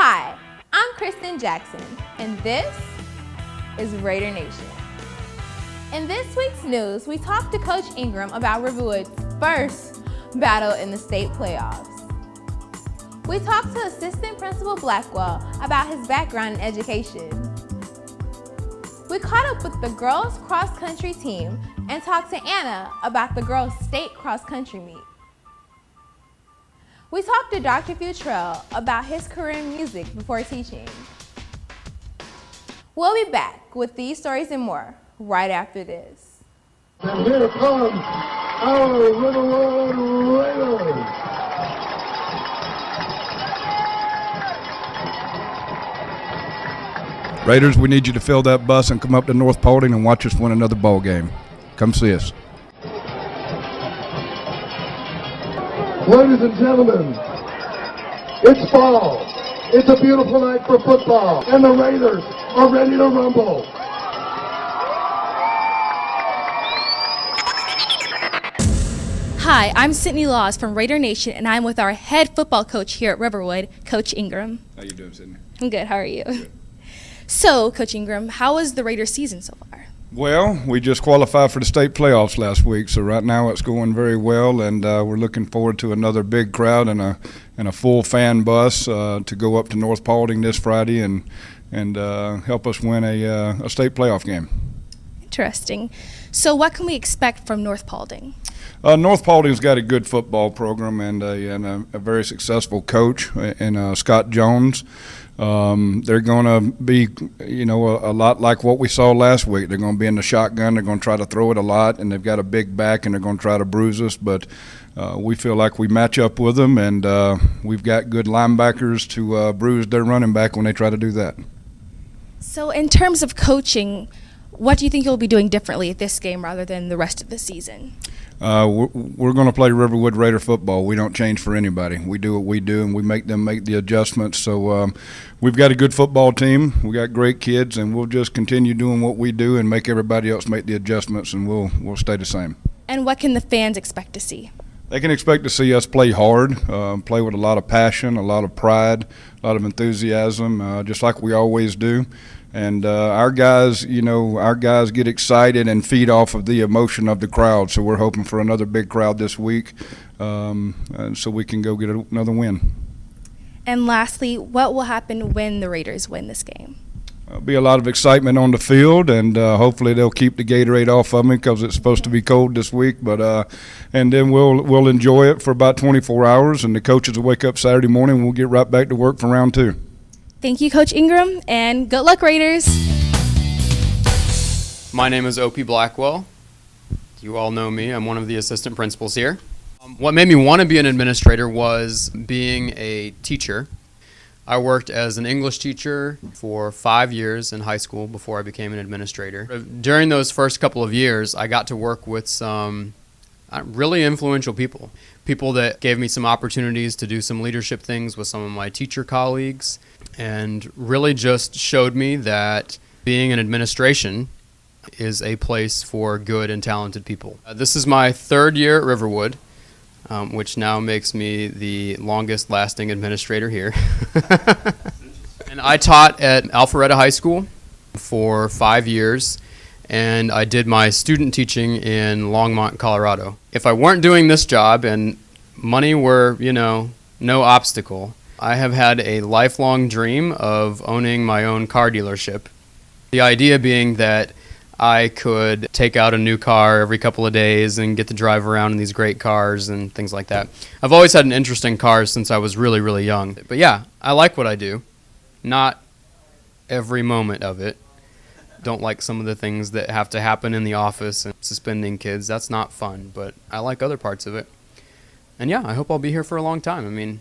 Hi, I'm Kristen Jackson, and this is Raider Nation. In this week's news, we talked to Coach Ingram about Riverwood's first battle in the state playoffs. We talked to Assistant Principal Blackwell about his background in education. We caught up with the girls' cross-country team and talked to Anna about the girls' state cross-country meet. We talked to Dr. Futrell about his career in music before teaching. We'll be back with these stories and more right after this. And here comes our Riverwood Raiders. Raiders, we need you to fill that bus and come up to North Paulding and watch us win another ball game. Come see us. Ladies and gentlemen, it's fall. It's a beautiful night for football, and the Raiders are ready to rumble. Hi, I'm Sydney Laws from Raider Nation, and I'm with our head football coach here at Riverwood, Coach Ingram. How you doing, Sydney? I'm good. How are you? Good. So, Coach Ingram, how was the Raider season so far? Well, we just qualified for the state playoffs last week, so right now it's going very well, and we're looking forward to another big crowd and a full fan bus to go up to North Paulding this Friday and help us win a state playoff game. Interesting. So, what can we expect from North Paulding? North Paulding's got a good football program and a very successful coach in Scott Jones. They're going to be, a lot like what we saw last week. They're going to be in the shotgun. They're going to try to throw it a lot, and they've got a big back, and they're going to try to bruise us. But we feel like we match up with them, and we've got good linebackers to bruise their running back when they try to do that. So, in terms of coaching, what do you think you'll be doing differently at this game rather than the rest of the season? We're going to play Riverwood Raider football. We don't change for anybody. We do what we do, and we make them make the adjustments. So we've got a good football team. We got great kids, and we'll just continue doing what we do and make everybody else make the adjustments, and we'll stay the same. And what can the fans expect to see? They can expect to see us play hard, play with a lot of passion, a lot of pride, a lot of enthusiasm, just like we always do. And our guys get excited and feed off of the emotion of the crowd. So we're hoping for another big crowd this week, and so we can go get another win. And lastly, what will happen when the Raiders win this game? There'll be a lot of excitement on the field, and hopefully they'll keep the Gatorade off of me because it's supposed to be cold this week. But and then we'll enjoy it for about 24 hours, and the coaches will wake up Saturday morning, and we'll get right back to work for round 2. Thank you, Coach Ingram, and good luck, Raiders. My name is O.P. Blackwell. You all know me. I'm one of the assistant principals here. What made me want to be an administrator was being a teacher. I worked as an English teacher for 5 years in high school before I became an administrator. During those first couple of years, I got to work with some really influential people that gave me some opportunities to do some leadership things with some of my teacher colleagues, and really just showed me that being in administration is a place for good and talented people. This is my 3rd year at Riverwood, which now makes me the longest lasting administrator here. And I taught at Alpharetta High School for 5 years, and I did my student teaching in Longmont, Colorado. If I weren't doing this job and money were, no obstacle, I have had a lifelong dream of owning my own car dealership. The idea being that I could take out a new car every couple of days and get to drive around in these great cars and things like that. I've always had an interest in cars since I was really, really young. But yeah, I like what I do. Not every moment of it. Don't like some of the things that have to happen in the office and suspending kids. That's not fun, but I like other parts of it. And yeah, I hope I'll be here for a long time. I mean,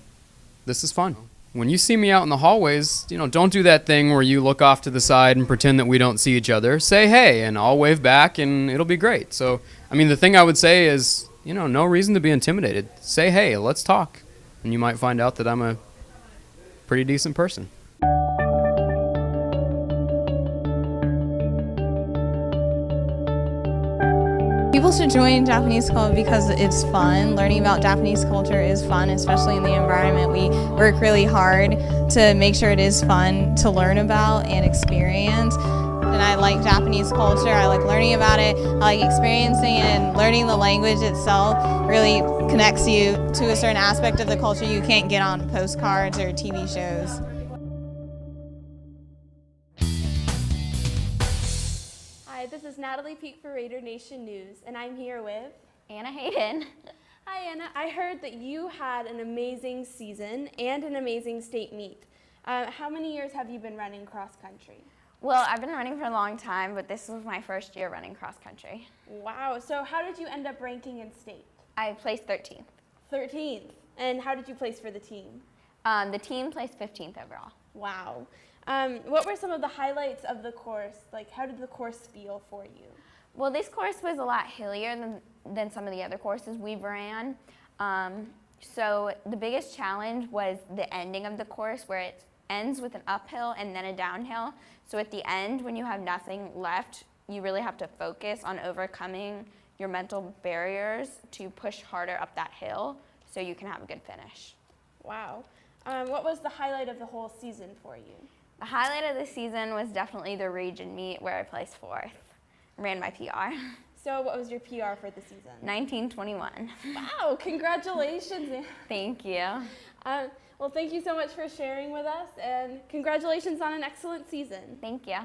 this is fun. When you see me out in the hallways, don't do that thing where you look off to the side and pretend that we don't see each other. Say hey, and I'll wave back, and it'll be great. So, I mean, the thing I would say is, no reason to be intimidated. Say hey, let's talk. And you might find out that I'm a pretty decent person. People People should join Japanese Club because it's fun. Learning about Japanese culture is fun, especially in the environment. We work really hard to make sure it is fun to learn about and experience. And I like Japanese culture. I like learning about it. I like experiencing it, and learning the language itself really connects you to a certain aspect of the culture you can't get on postcards or TV shows. Hi, this is Natalie Peak for Raider Nation News, and I'm here with Anna Hayden. Hi Anna, I heard that you had an amazing season and an amazing state meet. How many years have you been running cross country? Well, I've been running for a long time, but this was my first year running cross country. Wow, so how did you end up ranking in state? I placed 13th. 13th, and how did you place for the team? The team placed 15th overall. Wow. What were some of the highlights of the course? Like, how did the course feel for you? Well, this course was a lot hillier than some of the other courses we've ran. So the biggest challenge was the ending of the course, where it ends with an uphill and then a downhill. So at the end, when you have nothing left, you really have to focus on overcoming your mental barriers to push harder up that hill so you can have a good finish. Wow. What was the highlight of the whole season for you? The highlight of the season was definitely the region meet, where I placed 4th. Ran my PR. So what was your PR for the season? 1921. Wow, congratulations. Thank you. Well, thank you so much for sharing with us, and congratulations on an excellent season. Thank you.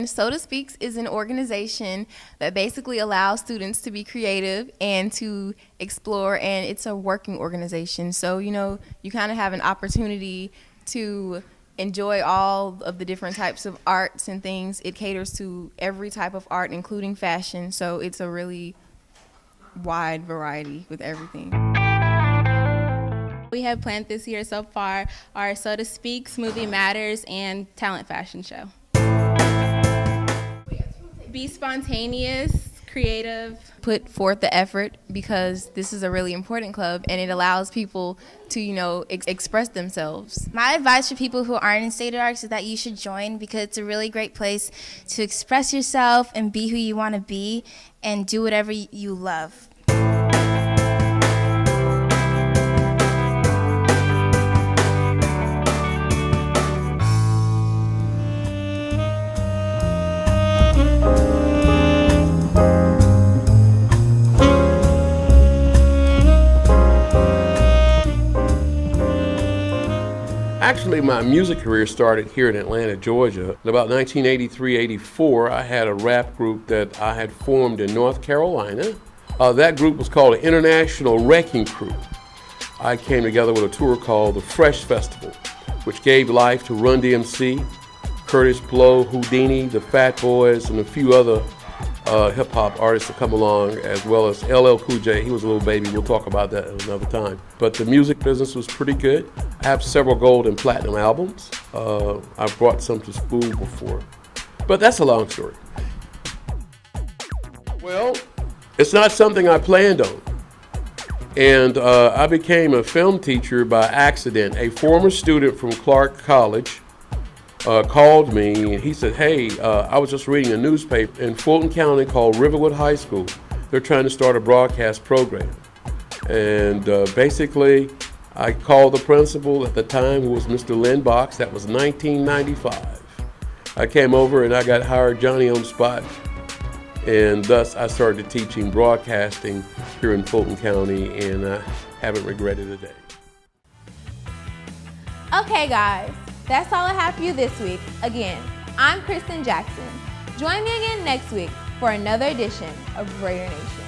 Soda Speaks is an organization that basically allows students to be creative and to explore, and it's a working organization. So, you know, you kind of have an opportunity to enjoy all of the different types of arts and things. It caters to every type of art, including fashion. So it's a really wide variety with everything. We have planned this year so far our Soda Speaks, Movie Matters, and Talent Fashion Show. Be spontaneous, creative. Put forth the effort, because this is a really important club and it allows people to, you know, express themselves. My advice for people who aren't in State Arts is that you should join, because it's a really great place to express yourself and be who you want to be and do whatever you love. Actually, my music career started here in Atlanta, Georgia. In about 1983-84, I had a rap group that I had formed in North Carolina. That group was called the International Wrecking Crew. I came together with a tour called the Fresh Festival, which gave life to Run DMC, Curtis Blow, Houdini, the Fat Boys, and a few other hip-hop artists to come along, as well as LL Cool J. He was a little baby. We'll talk about that another time. But the music business was pretty good. I have several gold and platinum albums. I've brought some to school before. But that's a long story. Well, it's not something I planned on. And I became a film teacher by accident. A former student from Clark College called me, and he said, hey, I was just reading a newspaper in Fulton County called Riverwood High School. They're trying to start a broadcast program. And basically, I called the principal at the time, who was Mr. Lynn Box. That was 1995. I came over and I got hired Johnny on the spot. And thus, I started teaching broadcasting here in Fulton County, and I haven't regretted a day. Okay, guys, that's all I have for you this week. Again, I'm Kristen Jackson. Join me again next week for another edition of Raider Nation.